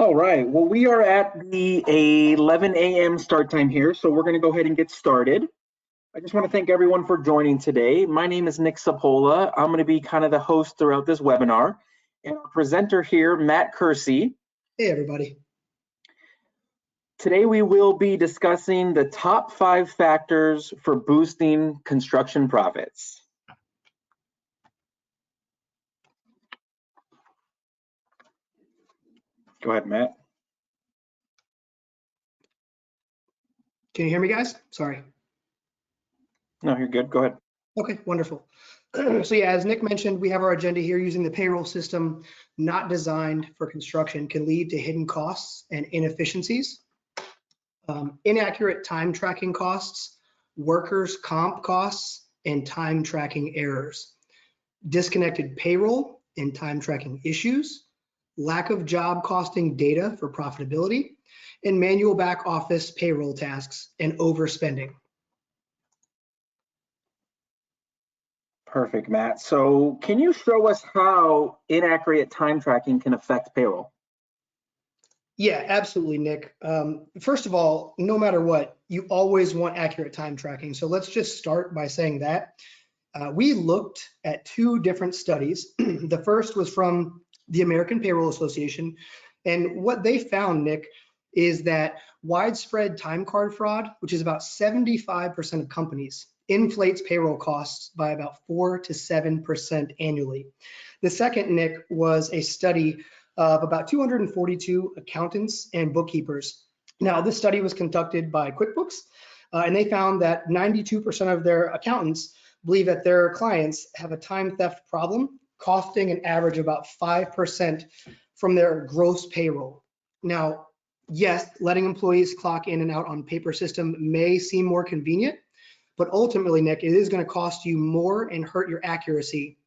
All right, well, we are at the 11 a.m. start time here, so we're going to go ahead and get started. I just want to thank everyone for joining today. My name is Nick Cipolla. I'm going to be kind of the host throughout this webinar. And our presenter here, Matt Kersse. Hey, everybody. Today we will be discussing the top 5 factors for boosting construction profits. Go ahead, Matt. Can you hear me, guys? Sorry. No, you're good. Go ahead. Okay, wonderful. So yeah, as Nick mentioned, we have our agenda here. Using the payroll system not designed for construction can lead to hidden costs and inefficiencies, inaccurate time tracking costs, workers' comp costs, and time tracking errors, disconnected payroll and time tracking issues, lack of job costing data for profitability, and manual back office payroll tasks and overspending. Perfect, Matt. So can you show us how inaccurate time tracking can affect payroll? Yeah, absolutely, Nick. First of all, no matter what, you always want accurate time tracking. So let's just start by saying that. We looked at 2 different studies. The first was from the American Payroll Association. And what they found, Nick, is that widespread time card fraud, which is about 75% of companies, inflates payroll costs by about 4 to 7% annually. The second, Nick, was a study of about 242 accountants and bookkeepers. Now, this study was conducted by QuickBooks, and they found that 92% of their accountants believe that their clients have a time theft problem, costing an average of about 5% from their gross payroll. Now, yes, letting employees clock in and out on paper system may seem more convenient, but ultimately, Nick, it is going to cost you more and hurt your accuracy.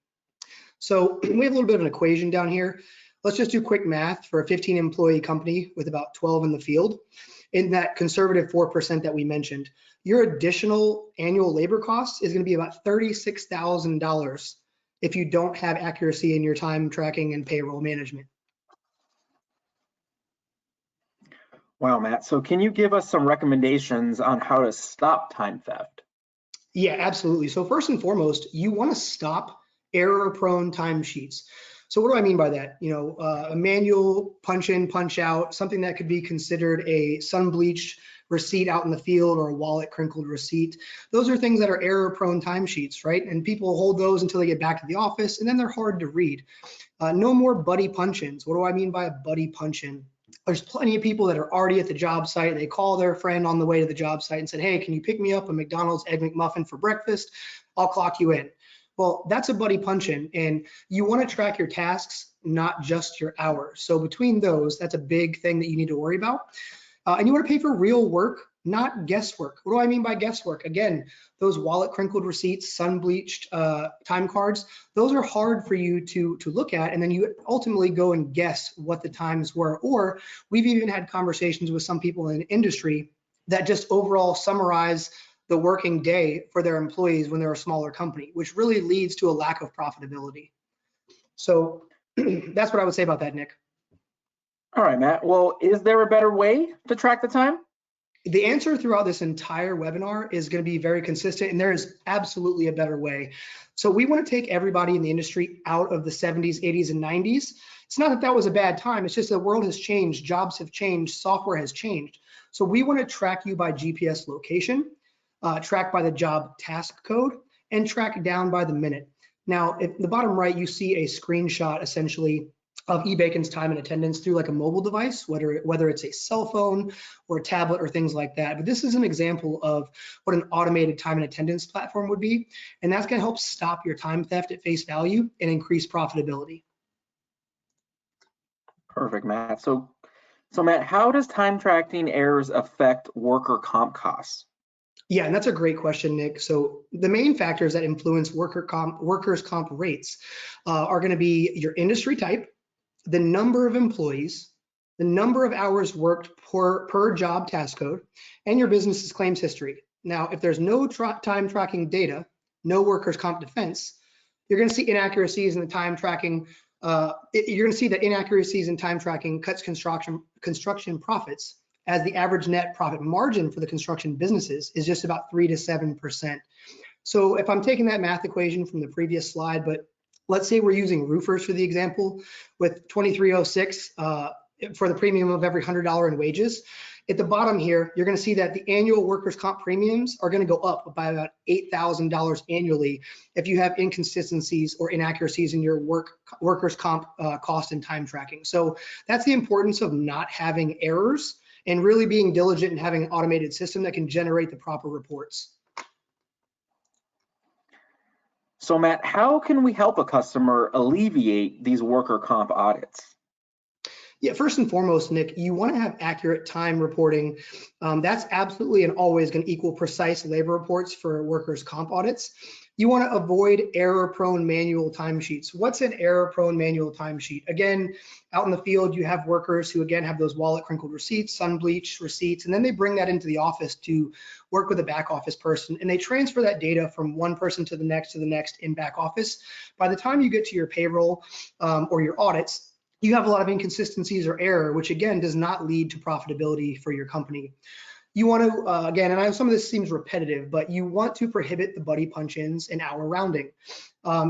So we have a little bit of an equation down here. Let's just do quick math for a 15 employee company with about 12 in the field. In that conservative 4% that we mentioned, your additional annual labor cost is going to be about $36,000 if you don't have accuracy in your time tracking and payroll management. Wow, Matt. So can you give us some recommendations on how to stop time theft? Yeah, absolutely. So first and foremost, you want to stop error-prone timesheets. So what do I mean by that? A manual punch in, punch out, something that could be considered a sun-bleached receipt out in the field or a wallet crinkled receipt. Those are things that are error-prone timesheets, right? And people hold those until they get back to the office, and then they're hard to read. No more buddy punch-ins. What do I mean by a buddy punch-in? There's plenty of people that are already at the job site. They call their friend on the way to the job site and said, hey, can you pick me up a McDonald's Egg McMuffin for breakfast? I'll clock you in. Well, that's a buddy punch-in, and you want to track your tasks, not just your hours. So between those, that's a big thing that you need to worry about. And you want to pay for real work, not guesswork. What do I mean by guesswork? Again, those wallet crinkled receipts, sun-bleached time cards, those are hard for you to look at, and then you ultimately go and guess what the times were. Or we've even had conversations with some people in the industry that just overall summarize the working day for their employees when they're a smaller company, which really leads to a lack of profitability. So that's what I would say about that, Nick. All right, Matt. Well, is there a better way to track the time? The answer throughout this entire webinar is going to be very consistent, and there is absolutely a better way. So we want to take everybody in the industry out of the 70s, 80s, and 90s. It's not that that was a bad time. It's just the world has changed, jobs have changed, software has changed. So we want to track you by GPS location, track by the job task code, and track down by the minute. Now, at the bottom right, you see a screenshot essentially of eBacon's time and attendance through like a mobile device, whether it's a cell phone or a tablet or things like that. But this is an example of what an automated time and attendance platform would be. And that's going to help stop your time theft at face value and increase profitability. Perfect, Matt. So Matt, how does time tracking errors affect worker comp costs? Yeah, and that's a great question, Nick. So the main factors that influence workers' comp rates are going to be your industry type, the number of employees, the number of hours worked per job task code, and your business's claims history. Now, if there's no time tracking data, no workers' comp defense, you're going to see inaccuracies in the time tracking you're going to see that inaccuracies in time tracking cuts construction profits, as the average net profit margin for the construction businesses is just about 3 to 7%. So if I'm taking that math equation from the previous slide, but let's say we're using roofers for the example, with 2306 for the premium of every $100 in wages. At the bottom here, you're going to see that the annual workers' comp premiums are going to go up by about $8,000 annually if you have inconsistencies or inaccuracies in your workers' comp cost and time tracking. So that's the importance of not having errors and really being diligent and having an automated system that can generate the proper reports. So Matt, how can we help a customer alleviate these worker comp audits? Yeah, first and foremost, Nick, you want to have accurate time reporting. That's absolutely and always going to equal precise labor reports for workers' comp audits. You want to avoid error-prone manual timesheets. What's an error-prone manual timesheet? Again, out in the field, you have workers who, again, have those wallet-crinkled receipts, sun-bleached receipts, and then they bring that into the office to work with a back office person, and they transfer that data from one person to the next in back office. By the time you get to your payroll or your audits, you have a lot of inconsistencies or error, which again does not lead to profitability for your company. You want to, again, and I know some of this seems repetitive, but you want to prohibit the buddy punch-ins and hour rounding.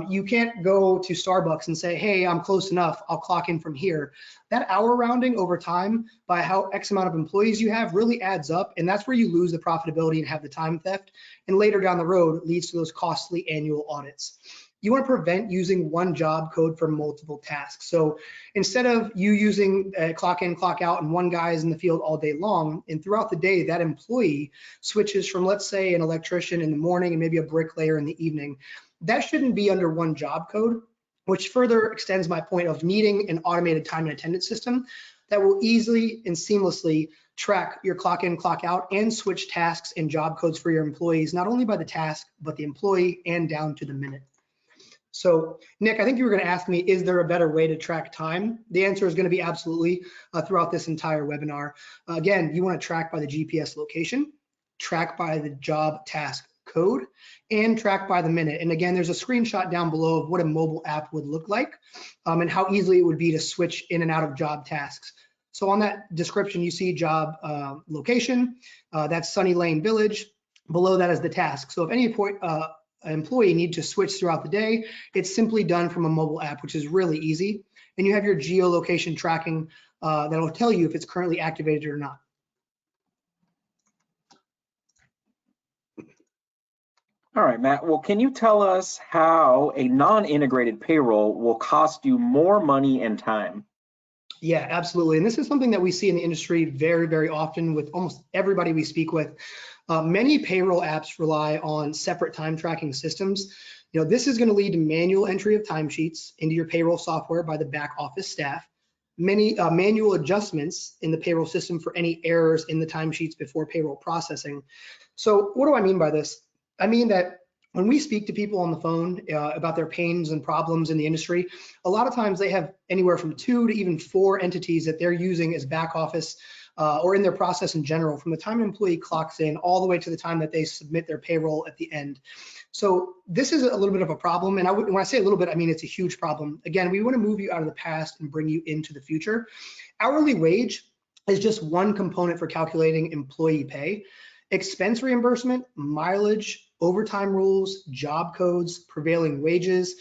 You can't go to Starbucks and say, hey, I'm close enough, I'll clock in from here. That hour rounding over time by how X amount of employees you have really adds up, and that's where you lose the profitability and have the time theft, and later down the road leads to those costly annual audits. You want to prevent using one job code for multiple tasks. So instead of you using clock in, clock out, and one guy is in the field all day long, and throughout the day, that employee switches from, let's say, an electrician in the morning and maybe a bricklayer in the evening, that shouldn't be under one job code, which further extends my point of needing an automated time and attendance system that will easily and seamlessly track your clock in, clock out, and switch tasks and job codes for your employees, not only by the task, but the employee and down to the minute. So Nick, I think you were going to ask me, is there a better way to track time? The answer is going to be absolutely throughout this entire webinar. Again, you want to track by the GPS location, track by the job task code, and track by the minute. And again, there's a screenshot down below of what a mobile app would look like and how easily it would be to switch in and out of job tasks. So on that description, you see job location, that's Sunny Lane Village. Below that is the task. So if any point, employee need to switch throughout the day, it's simply done from a mobile app, which is really easy. And you have your geolocation tracking that'll tell you if it's currently activated or not. All right, Matt, well, can you tell us how a non-integrated payroll will cost you more money and time? Yeah, absolutely. And this is something that we see in the industry very, very often with almost everybody we speak with. Many payroll apps rely on separate time tracking systems. This is going to lead to manual entry of timesheets into your payroll software by the back office staff, many manual adjustments in the payroll system for any errors in the timesheets before payroll processing. So what do I mean by this? I mean that when we speak to people on the phone about their pains and problems in the industry, a lot of times they have anywhere from 2 to even 4 entities that they're using as back office or in their process in general, from the time an employee clocks in all the way to the time that they submit their payroll at the end. So this is a little bit of a problem. And when I say a little bit, I mean it's a huge problem. Again, we want to move you out of the past and bring you into the future. Hourly wage is just one component for calculating employee pay. Expense reimbursement, mileage, overtime rules, job codes, prevailing wages,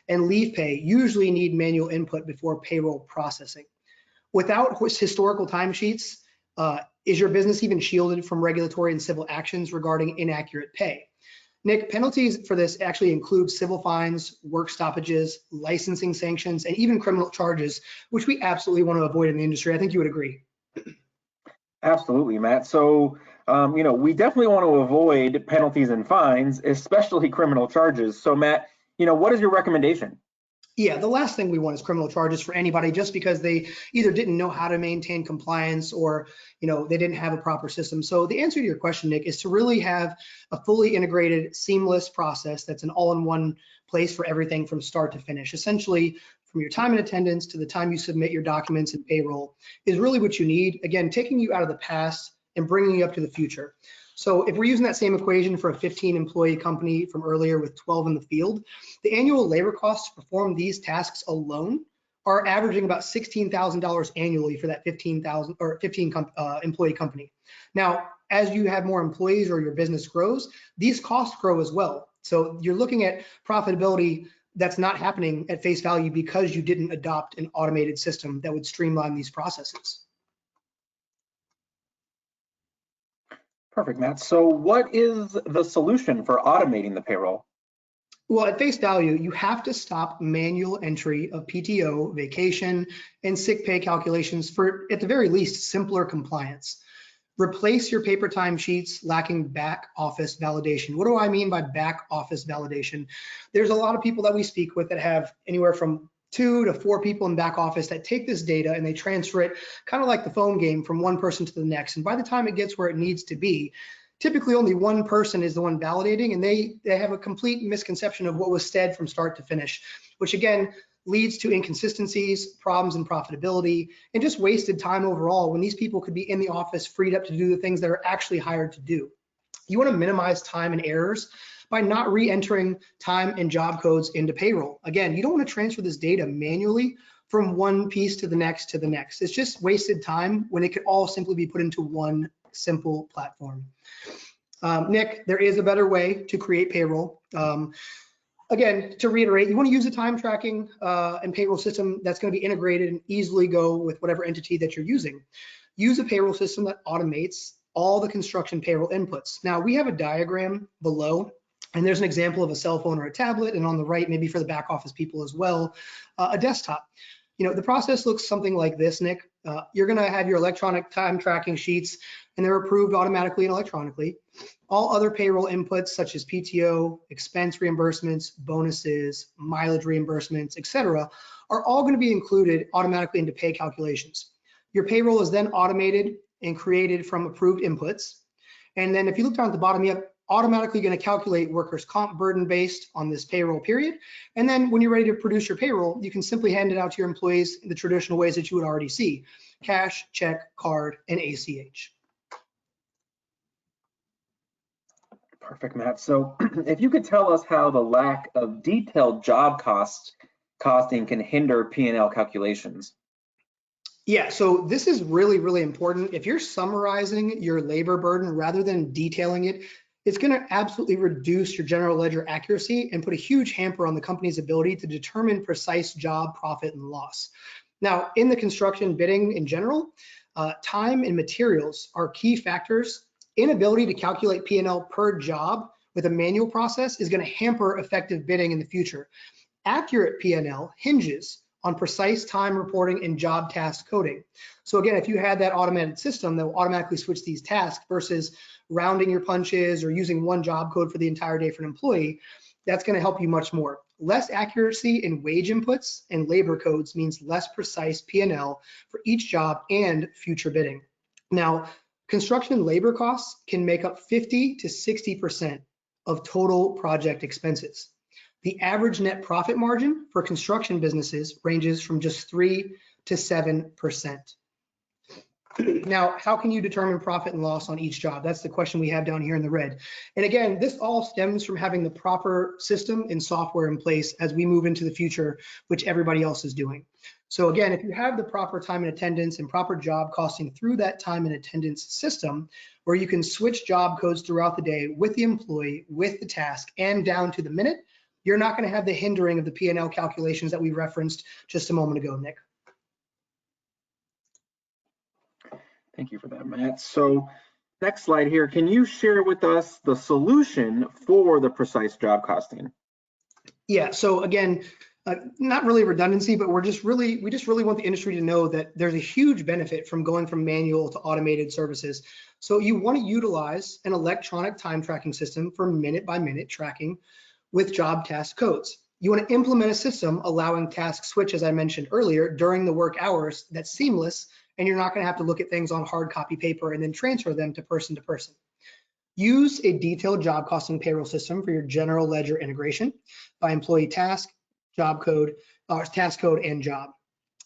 and leave pay usually need manual input before payroll processing. Without historical timesheets, is your business even shielded from regulatory and civil actions regarding inaccurate pay? Nick, penalties for this actually include civil fines, work stoppages, licensing sanctions, and even criminal charges, which we absolutely want to avoid in the industry. I think you would agree. Absolutely, Matt. So, we definitely want to avoid penalties and fines, especially criminal charges. So, Matt, what is your recommendation? Yeah, the last thing we want is criminal charges for anybody just because they either didn't know how to maintain compliance or, they didn't have a proper system. So the answer to your question, Nick, is to really have a fully integrated, seamless process that's an all-in-one place for everything from start to finish. Essentially, from your time and attendance to the time you submit your documents and payroll is really what you need. Again, taking you out of the past and bringing you up to the future. So if we're using that same equation for a 15 employee company from earlier with 12 in the field, the annual labor costs to perform these tasks alone are averaging about $16,000 annually for that 15 employee company. Now, as you have more employees or your business grows, these costs grow as well. So you're looking at profitability that's not happening at face value because you didn't adopt an automated system that would streamline these processes. Perfect, Matt. So what is the solution for automating the payroll? Well, at face value, you have to stop manual entry of PTO, vacation, and sick pay calculations for, at the very least, simpler compliance. Replace your paper timesheets lacking back office validation. What do I mean by back office validation? There's a lot of people that we speak with that have anywhere from 2 to 4 people in back office that take this data and they transfer it kind of like the phone game from one person to the next. And by the time it gets where it needs to be, typically only one person is the one validating, and they have a complete misconception of what was said from start to finish, which again leads to inconsistencies, problems in profitability, and just wasted time overall when these people could be in the office freed up to do the things that are actually hired to do. You want to minimize time and errors by not re-entering time and job codes into payroll. Again, you don't want to transfer this data manually from one piece to the next to the next. It's just wasted time when it could all simply be put into one simple platform. Nick, there is a better way to create payroll. Again, to reiterate, you want to use a time tracking and payroll system that's going to be integrated and easily go with whatever entity that you're using. Use a payroll system that automates all the construction payroll inputs. Now, we have a diagram below, and there's an example of a cell phone or a tablet, and on the right, maybe for the back office people as well, a desktop. You know, the process looks something like this, Nick. You're going to have your electronic time tracking sheets, and they're approved automatically and electronically. All other payroll inputs, such as PTO, expense reimbursements, bonuses, mileage reimbursements, etc., are all going to be included automatically into pay calculations. Your payroll is then automated and created from approved inputs. And then if you look down at the bottom, you have automatically going to calculate workers' comp burden based on this payroll period. And then when you're ready to produce your payroll, you can simply hand it out to your employees in the traditional ways that you would already see: cash, check, card, and ACH. Perfect, Matt. So if you could tell us how the lack of detailed job costing can hinder P&L calculations. Yeah, so this is really, really important. If you're summarizing your labor burden rather than detailing it, it's going to absolutely reduce your general ledger accuracy and put a huge hamper on the company's ability to determine precise job profit and loss. Now, in the construction bidding in general, time and materials are key factors. Inability to calculate P&L per job with a manual process is going to hamper effective bidding in the future. Accurate P&L hinges on precise time reporting and job task coding. So again, if you had that automated system that will automatically switch these tasks versus rounding your punches or using one job code for the entire day for an employee, that's going to help you much more. Less accuracy in wage inputs and labor codes means less precise P&L for each job and future bidding. Now, construction labor costs can make up 50 to 60% of total project expenses. The average net profit margin for construction businesses ranges from just 3 to 7%. Now, how can you determine profit and loss on each job? That's the question we have down here in the red. And again, this all stems from having the proper system and software in place as we move into the future, which everybody else is doing. So again, if you have the proper time and attendance and proper job costing through that time and attendance system, where you can switch job codes throughout the day with the employee, with the task, and down to the minute, you're not going to have the hindering of the P&L calculations that we referenced just a moment ago, Nick. Thank you for that, Matt. So next slide here, can you share with us the solution for the precise job costing? Yeah, so again, not really redundancy, but we just really want the industry to know that there's a huge benefit from going from manual to automated services. So you want to utilize an electronic time tracking system for minute by minute tracking with job task codes. You want to implement a system allowing task switch, as I mentioned earlier, during the work hours that's seamless, and you're not going to have to look at things on hard copy paper and then transfer them to person. Use a detailed job costing payroll system for your general ledger integration by employee task, job code, task code, and job.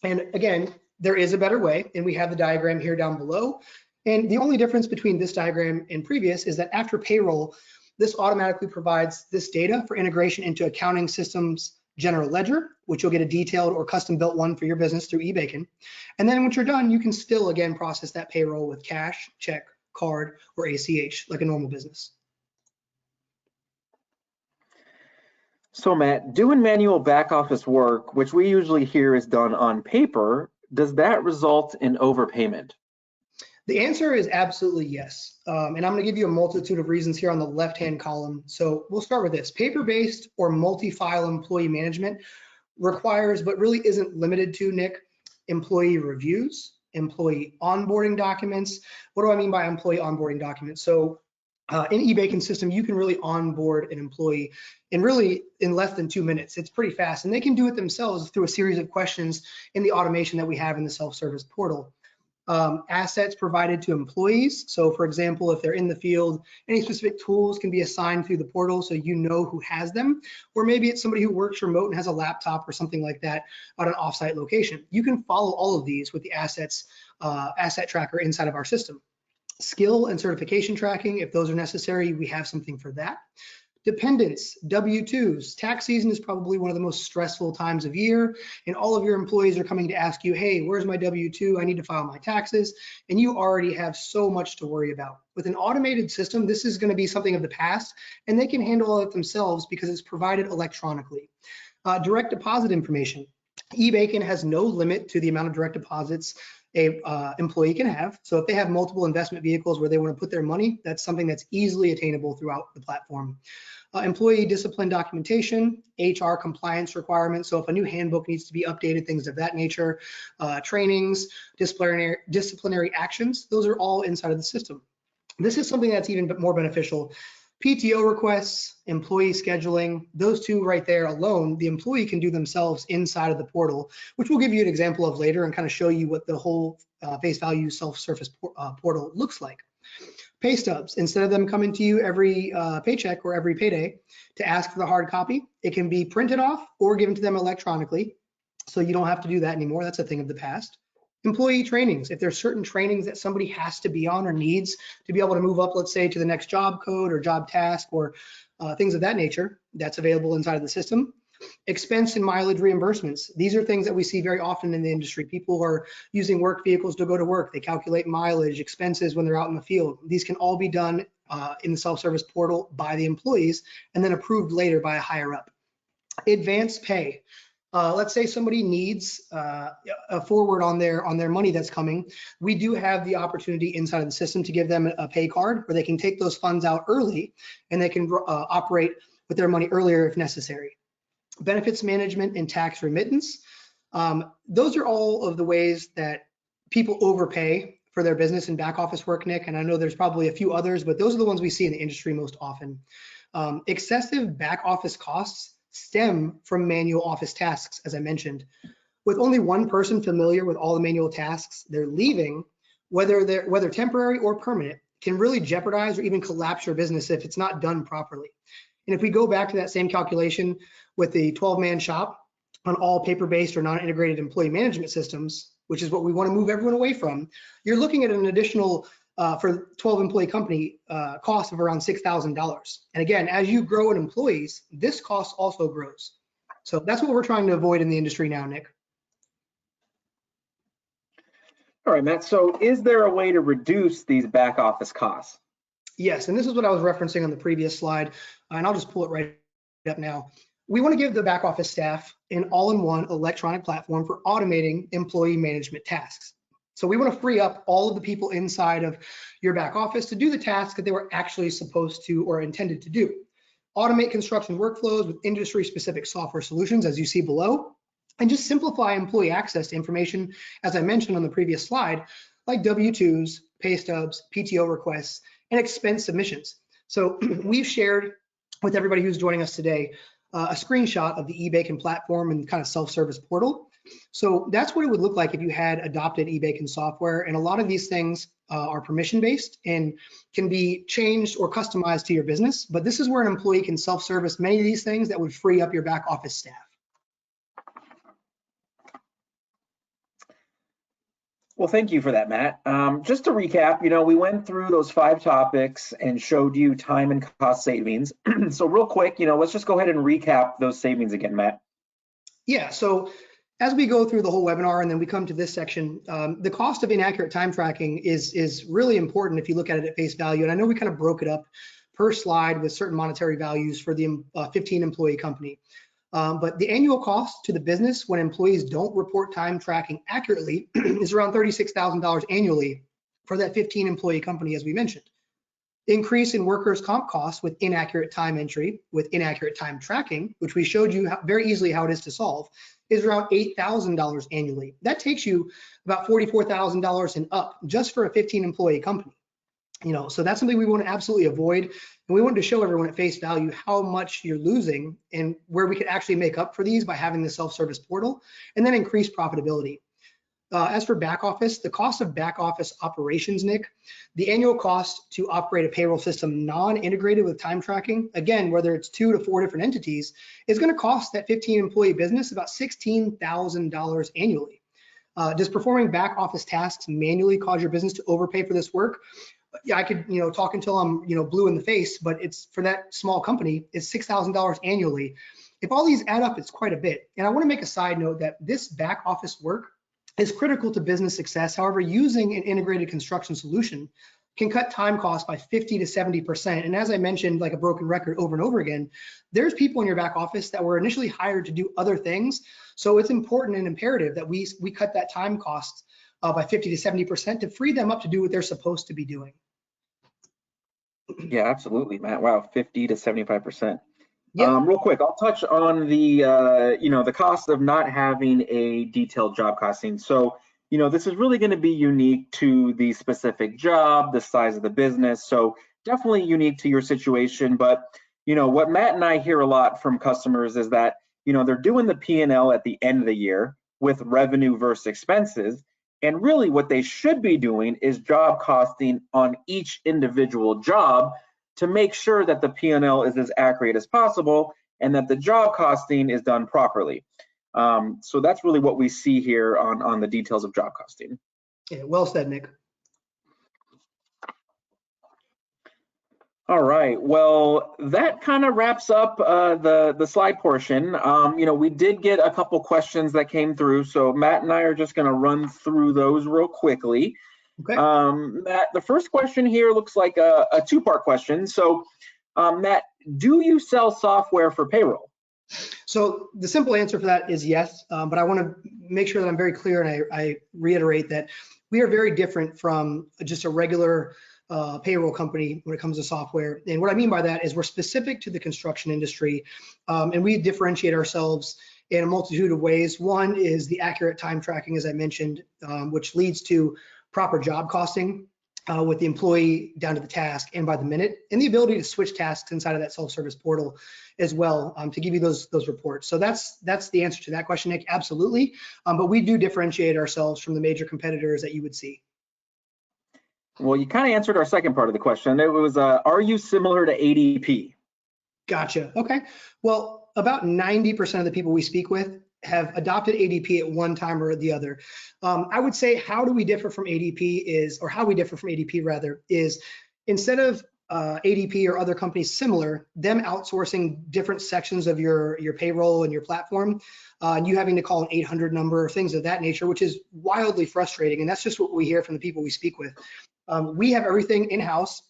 And again, there is a better way, and we have the diagram here down below. And the only difference between this diagram and previous is that after payroll, this automatically provides this data for integration into accounting systems, general ledger, which you'll get a detailed or custom built one for your business through eBacon. And then once you're done, you can still again process that payroll with cash, check, card, or ACH like a normal business. So Matt, doing manual back office work, which we usually hear is done on paper, does that result in overpayment? The answer is absolutely yes. And I'm going to give you a multitude of reasons here on the left-hand column. So we'll start with this. Paper-based or multi-file employee management requires, but really isn't limited to, Nick, employee reviews, employee onboarding documents. What do I mean by employee onboarding documents? So in eBacon system, you can really onboard an employee in less than 2 minutes. It's pretty fast, and they can do it themselves through a series of questions in the automation that we have in the self-service portal. Assets provided to employees. So for example, if they're in the field, any specific tools can be assigned through the portal so you know who has them, or maybe it's somebody who works remote and has a laptop or something like that at an offsite location. You can follow all of these with the assets asset tracker inside of our system. Skill and certification tracking, if those are necessary, we have something for that. Dependents, W-2s. Tax season is probably one of the most stressful times of year, and all of your employees are coming to ask you, hey, where's my W-2? I need to file my taxes, and you already have so much to worry about. With an automated system, this is going to be something of the past, and they can handle it themselves because it's provided electronically. Direct deposit information. eBacon has no limit to the amount of direct deposits a employee can have. So if they have multiple investment vehicles where they want to put their money, that's something that's easily attainable throughout the platform. Employee discipline documentation, HR compliance requirements. So if a new handbook needs to be updated, things of that nature, trainings, disciplinary actions, those are all inside of the system. This is something that's even more beneficial. PTO requests, employee scheduling, those two right there alone, the employee can do themselves inside of the portal, which we'll give you an example of later and kind of show you what the whole face value self-service portal looks like. Pay stubs, instead of them coming to you every paycheck or every payday to ask for the hard copy, it can be printed off or given to them electronically. So you don't have to do that anymore. That's a thing of the past. Employee trainings, if there's certain trainings that somebody has to be on or needs to be able to move up, let's say, to the next job code or job task or things of that nature, that's available inside of the system. Expense and mileage reimbursements. These are things that we see very often in the industry. People are using work vehicles to go to work. They calculate mileage, expenses when they're out in the field. These can all be done in the self-service portal by the employees and then approved later by a higher up. Advanced pay. Let's say somebody needs a forward on their money that's coming. We do have the opportunity inside of the system to give them a pay card where they can take those funds out early and they can operate with their money earlier if necessary. Benefits management and tax remittance. Those are all of the ways that people overpay for their business and back office work, Nick, and I know there's probably a few others, but those are the ones we see in the industry most often. Excessive back office costs stem from manual office tasks, as I mentioned. With only one person familiar with all the manual tasks they're leaving, whether temporary or permanent, can really jeopardize or even collapse your business if it's not done properly. And if we go back to that same calculation with the 12-man shop on all paper-based or non-integrated employee management systems, which is what we want to move everyone away from, you're looking at an additional, for 12 employee company, cost of around $6,000. And again, as you grow in employees, this cost also grows. So that's what we're trying to avoid in the industry now, Nick. All right, Matt, so is there a way to reduce these back office costs? Yes, and this is what I was referencing on the previous slide, and I'll just pull it right up now. We want to give the back office staff an all-in-one electronic platform for automating employee management tasks. So we want to free up all of the people inside of your back office to do the tasks that they were actually supposed to or intended to do. Automate construction workflows with industry-specific software solutions, as you see below, and just simplify employee access to information, as I mentioned on the previous slide, like W-2s, pay stubs, PTO requests, and expense submissions. So we've shared with everybody who's joining us today a screenshot of the eBacon platform and kind of self-service portal. So that's what it would look like if you had adopted eBacon software. And a lot of these things are permission-based and can be changed or customized to your business. But this is where an employee can self-service many of these things that would free up your back office staff. Well, thank you for that, Matt. Just to recap, we went through those 5 topics and showed you time and cost savings. So real quick, let's just go ahead and recap those savings again, Matt. Yeah, so as we go through the whole webinar and then we come to this section, the cost of inaccurate time tracking is really important if you look at it at face value. And I know we kind of broke it up per slide with certain monetary values for the 15 employee company. But the annual cost to the business when employees don't report time tracking accurately is around $36,000 annually for that 15 employee company, as we mentioned. Increase in workers' comp costs with inaccurate time entry, with inaccurate time tracking, which we showed you very easily how it is to solve, is around $8,000 annually. That takes you about $44,000 and up just for a 15 employee company. So that's something we want to absolutely avoid. And we wanted to show everyone at face value how much you're losing and where we could actually make up for these by having the self-service portal and then increase profitability. As for back office, the cost of back office operations, Nick, the annual cost to operate a payroll system non-integrated with time tracking, again, whether it's 2 to 4 different entities, is going to cost that 15 employee business about $16,000 annually. Does performing back office tasks manually cause your business to overpay for this work? Yeah, I could, talk until I'm, blue in the face, but it's for that small company, it's $6,000 annually. If all these add up, it's quite a bit. And I want to make a side note that this back office work is critical to business success. However, using an integrated construction solution can cut time costs by 50 to 70%. And as I mentioned, like a broken record over and over again, there's people in your back office that were initially hired to do other things. So it's important and imperative that we cut that time cost by 50 to 70% to free them up to do what they're supposed to be doing. Yeah, absolutely, Matt. Wow, 50 to 75%. Yeah. Real quick, I'll touch on the the cost of not having a detailed job costing. So, this is really going to be unique to the specific job, the size of the business. So definitely unique to your situation. But, what Matt and I hear a lot from customers is that, they're doing the P&L at the end of the year with revenue versus expenses. And really what they should be doing is job costing on each individual job to make sure that the P&L is as accurate as possible and that the job costing is done properly. So that's really what we see here on the details of job costing. Yeah, well said, Nick. All right, well, that kind of wraps up the slide portion. We did get a couple questions that came through, so Matt and I are just gonna run through those real quickly. Okay. Matt, the first question here looks like a two-part question. So, Matt, do you sell software for payroll? So the simple answer for that is yes, but I want to make sure that I'm very clear and I reiterate that we are very different from just a regular payroll company when it comes to software. And what I mean by that is we're specific to the construction industry, and we differentiate ourselves in a multitude of ways. One is the accurate time tracking, as I mentioned, which leads to proper job costing with the employee down to the task and by the minute, and the ability to switch tasks inside of that self-service portal as well to give you those reports. So that's the answer to that question, Nick. Absolutely, but we do differentiate ourselves from the major competitors that you would see. Well, you kind of answered our second part of the question. It was, are you similar to ADP? Gotcha. Okay. Well, about 90% of the people we speak with have adopted ADP at one time or the other. I would say how we differ from ADP is instead of ADP or other companies similar, them outsourcing different sections of your payroll and your platform, and you having to call an 800 number or things of that nature, which is wildly frustrating. And that's just what we hear from the people we speak with. We have everything in-house.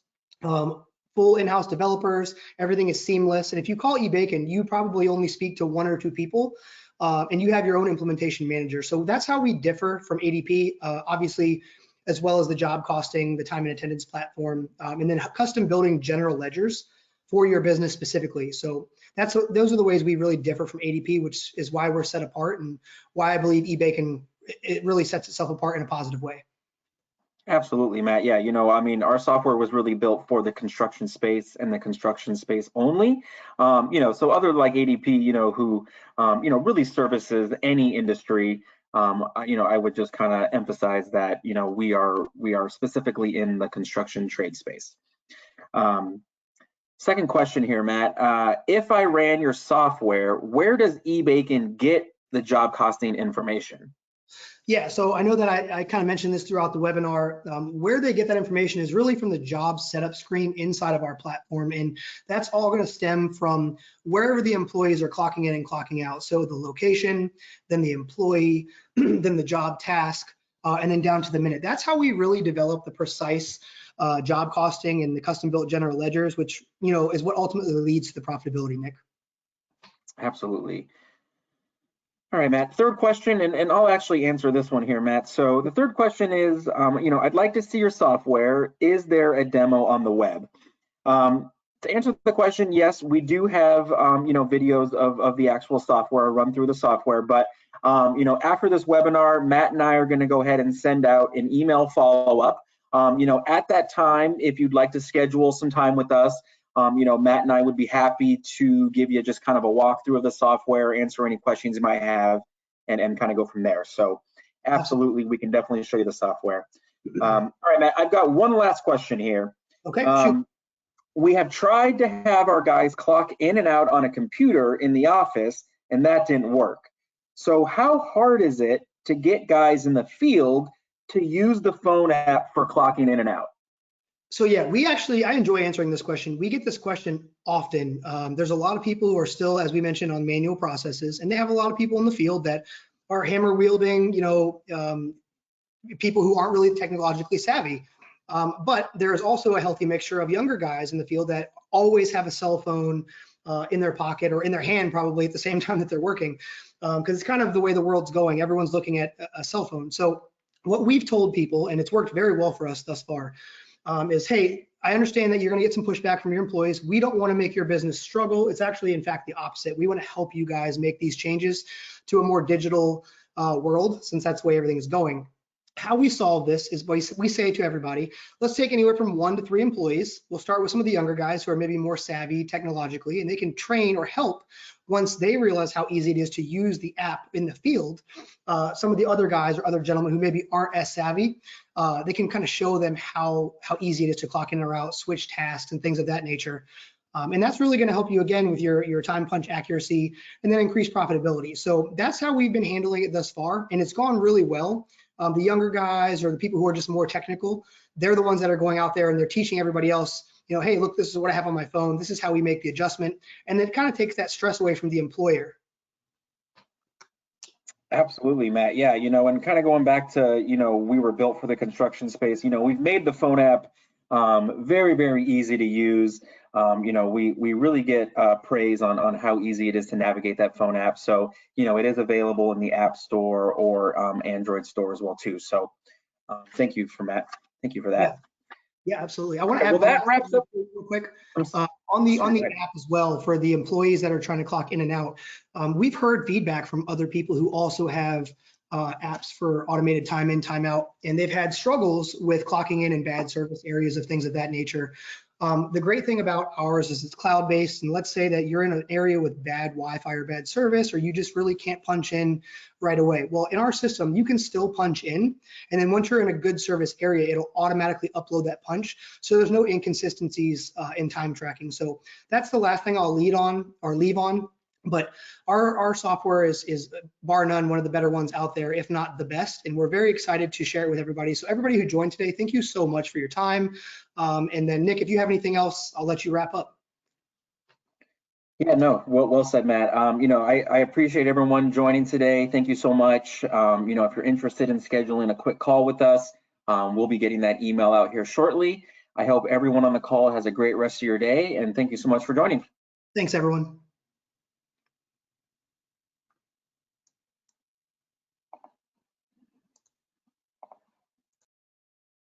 Full in-house developers, everything is seamless. And if you call eBacon, you probably only speak to 1 or 2 people, and you have your own implementation manager. So that's how we differ from ADP, obviously, as well as the job costing, the time and attendance platform, and then custom building general ledgers for your business specifically. So those are the ways we really differ from ADP, which is why we're set apart and why I believe eBacon, it really sets itself apart in a positive way. Absolutely, Matt. Yeah, our software was really built for the construction space and the construction space only. So other like ADP, who, really services any industry, I would just kind of emphasize that, we are specifically in the construction trade space. Second question here, Matt. If I ran your software, where does eBacon get the job costing information? Yeah, so I know that I kind of mentioned this throughout the webinar. Where they get that information is really from the job setup screen inside of our platform. And that's all going to stem from wherever the employees are clocking in and clocking out. So the location, then the employee, then the job task, and then down to the minute. That's how we really develop the precise job costing and the custom built general ledgers, which, you know, is what ultimately leads to the profitability, Nick. Absolutely. All right, Matt, third question, and I'll actually answer this one here, Matt. So the third question is, I'd like to see your software. Is there a demo on the web? To answer the question, yes, we do have, videos of the actual software, run through the software, but, after this webinar, Matt and I are gonna go ahead and send out an email follow-up. At that time, if you'd like to schedule some time with us, Matt and I would be happy to give you just kind of a walkthrough of the software, answer any questions you might have, and kind of go from there. So absolutely, we can definitely show you the software. All right, Matt, I've got one last question here. Okay, shoot. We have tried to have our guys clock in and out on a computer in the office, and that didn't work. So how hard is it to get guys in the field to use the phone app for clocking in and out? So yeah, I enjoy answering this question. We get this question often. There's a lot of people who are still, as we mentioned, on manual processes, and they have a lot of people in the field that are hammer wielding, people who aren't really technologically savvy. But there's also a healthy mixture of younger guys in the field that always have a cell phone in their pocket or in their hand probably at the same time that they're working, because it's kind of the way the world's going. Everyone's looking at a cell phone. So what we've told people, and it's worked very well for us thus far, is, hey, I understand that you're going to get some pushback from your employees. We don't want to make your business struggle. It's actually, in fact, the opposite. We want to help you guys make these changes to a more digital world, since that's the way everything is going. How we solve this is we say to everybody, let's take anywhere from 1 to 3 employees. We'll start with some of the younger guys who are maybe more savvy technologically, and they can train or help once they realize how easy it is to use the app in the field. Some of the other guys or other gentlemen who maybe aren't as savvy, they can kind of show them how easy it is to clock in or out, switch tasks, and things of that nature. And that's really going to help you again with your time punch accuracy and then increase profitability. So that's how we've been handling it thus far, and it's gone really well. The younger guys or the people who are just more technical, they're the ones that are going out there and they're teaching everybody else, hey, look, this is what I have on my phone. This is how we make the adjustment. And it kind of takes that stress away from the employer. Absolutely, Matt. Yeah, and kind of going back to, we were built for the construction space. We've made the phone app very, very easy to use. We really get praise on how easy it is to navigate that phone app. So, it is available in the App Store or Android Store as well too. So, thank you for Matt. Thank you for that. Yeah, absolutely. I want to add well, that wraps up real quick on the app as well for the employees that are trying to clock in and out. We've heard feedback from other people who also have apps for automated time in, time out, and they've had struggles with clocking in bad service areas of things of that nature. The great thing about ours is it's cloud-based, and let's say that you're in an area with bad Wi-Fi or bad service, or you just really can't punch in right away. Well, in our system, you can still punch in, and then once you're in a good service area, it'll automatically upload that punch, so there's no inconsistencies in time tracking. So that's the last thing I'll leave on. But our software is bar none one of the better ones out there, if not the best, and we're very excited to share it with everybody. So everybody who joined today, thank you so much for your time. And then Nick, if you have anything else, I'll let you wrap up. Yeah, no, well said, Matt. I appreciate everyone joining today. Thank you so much. If you're interested in scheduling a quick call with us, we'll be getting that email out here shortly. I hope everyone on the call has a great rest of your day, and thank you so much for joining. Thanks, everyone.